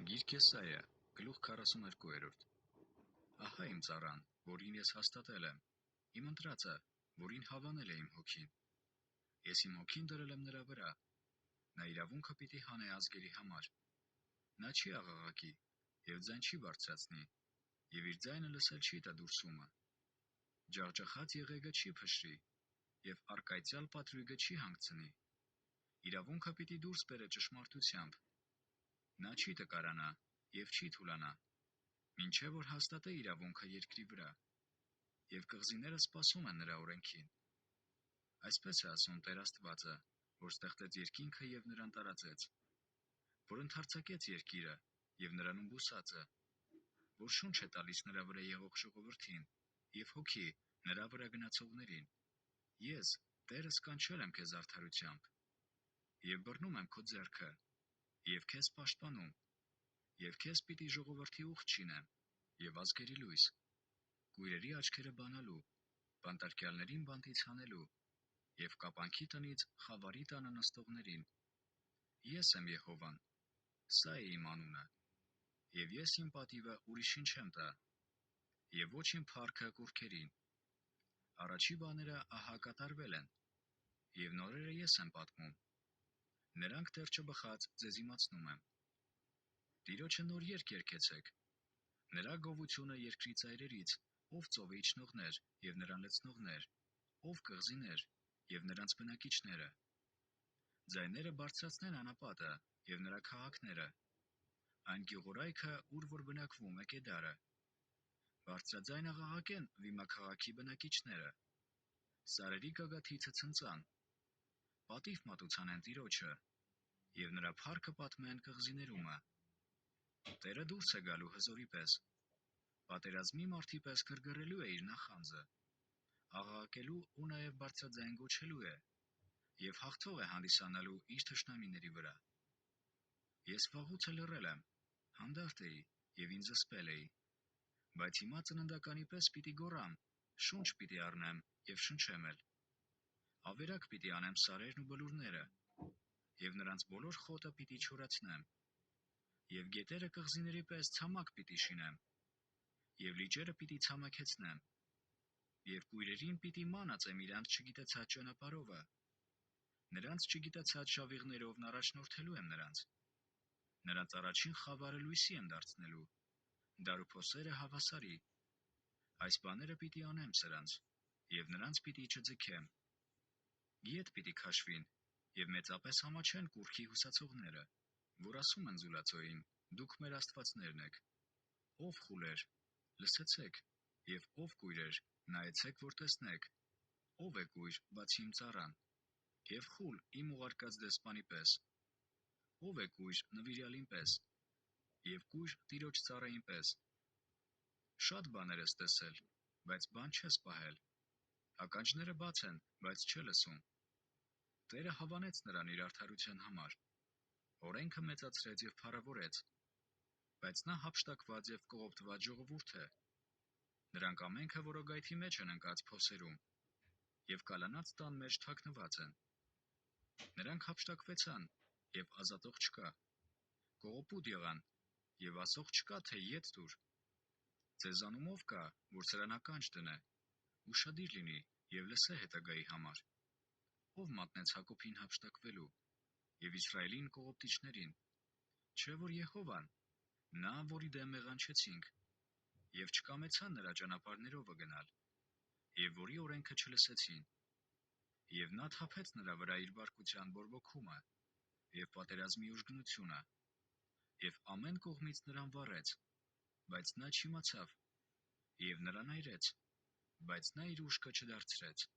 Գիրք Եսայիա, գլուխ 42. Ահա իմ ծառան, որին ես հաստատել եմ, իմ ընտրածը, որին հավանել է իմ հոգին. ես իմ հոգին դրել եմ նրա վրա, նա իրավունքը պիտի հանե ազգերի համար. նա չի աղաղակի և ձայն չի բարձրացնի, և իր ձայնը լսել չի տա դուրսումը. ջախջախած եղեգը չի փշրի, և արկայծյալ պատրույգը չի հանգցնի. իրավունքը պիտի դուրս բերե ճշմարտությամբ. նա չի տկարանա և չի թուլանա, մինչև որ հաստատե իրավունքը երկրի վրա, և կղզիները սպասում են նրա օրենքին. այսպես է ասում Տեր Աստվածը, որ ստեղծեց երկինքը և նրան տարածեց, որ ընդարձակեց երկիրը և նրանում բուսածը, որ շունչ է տալիս նրա վրա եղող ժողովրդին և հոգի նրա վրա գնացողներին. ես, Տերը, սկանչել եմ քեզ արդարությամբ և բռնում եմ քո ձեռքը և քեզ պաշտպանում, և քեզ պիտի ժողովրդի ուխտ չինեմ և ազգերի լույս, կույրերի աչքերը բանալու, բանտարկյալներին բանտից հանելու և կապանքի տնից խավարի տանը նստողներին. ես եմ Եհովան, սա է իմ անունը, և ես իմ պատիվը ուրիշին չեմ տա, և ոչ իմ փառքը կուռքերին. առաջի բաները ահա կատարվել են, և նորերը ես եմ պատմում, նրանք դեռ չբխած ձեզ իմացնում եմ. Տիրոջը նոր երգ երգեցեք, նրա գովությունը երկրի ծայրերից, ով ծովը իջնողներ և նրան լցնողներ, ով կղզիներ և նրանց բնակիչները. ձայները բարձրացնեն անապատը և նրա քաղաքները, այն գյուղորայքը, ուր որ բնակվում է Կեդարը. բարձրաձայն աղաղակեն Վիմաքաղաքի բնակիչները, սարերի գագաթիցը ցնծան, պատիվ մատուցանեն Տիրոջը և նրա փառքը պատմեն կղզիներումը. Տերը դուրս է գալու հզորի պես, պատերազմի մարդի պես գրգռելու է իր նախանձը, աղաղակելու ու նաև բարձրաձայն գոչելու է, և հաղթող է հանդիսանալու իր թշնամիների վրա. ես վաղուց էլ լռել եմ, հանդարտ էի և ինձ զսպել էի, բայց հիմա ծննդականի պես պիտի գոռամ, շունչ պիտի առնեմ և շնչեմ էլ. ավերակ պիտի անեմ սարերն ու բլուրները, և նրանց բոլոր խոտը պիտի չորացնեմ, և գետերը կղզիների պես ցամաք պիտի շինեմ, և լիճերը պիտի ցամաքեցնեմ, և կույրերին պիտի մանածեմ իրանց չգիտեցած ճանապարհովը, նրանց չգիտացած շավիղներով առաջնորդելու եմ նրանց առաջին խավարը լույսի եմ դարձնելու, դարուփոսերը հավասարի. այս բաները պիտի անեմ սրանց, և նրանց պիտի չձգեմ. ետ պիտի քաշվին, և մեծապես համաչեն կուռքի հուսացողները, որ ասում են զուլացոյին. դուք մեր աստվածներն եք. ով խուլեր, լսեցեք, և ով կույրեր, նայեցեք, որ տեսնեք. ով է կույր, բացի իմ ծառան, և խուլ իմ ուղարկած դեսպանի պես. ով է կույր նվիրյալին պես, և կույր Տիրոջ ծառային պես. շատ բաներ ես տեսել, բայց բան չես պահել. ականջները բաց են, բայց չէ լսում. Տերը հավանեց նրան իր արդարության համար, օրենքը մեծացրեց և փառավորեց, բայց նա հափշտակված և կողոպտված ժողովուրդ է. նրանք ամենքը որոգայթի մեջ են ընկած փոսերում, և կալանած տան մեջ թաքնված են. նրանք հափշտակվեցան, և ազատող չկա, կողոպուտ եղան, և ասող չկա, թե ետ տուր. ձեզանում ով կա, որ սրան ականջ դնե, ուշադիր լինի և լսե հետագայի համար. ով մատնեց Հակոբին հափշտակվելու, և Իսրայելին կողոպտիչներին. չէ՞ որ Եհովան, նա, որի դեմ մեղանչեցինք, և չկամեցան նրա ճանապարհներովը գնալ, և որի օրենքը չլսեցին. և նա թափեց նրա վրա իր բարկության բորբոքումը և պատերազմի ուժգնությունը, և ամեն կողմից նրան վառեց, բայց նա չիմացավ, և նրան այրեց, բայց նա իր ուշքը չդարձրեց.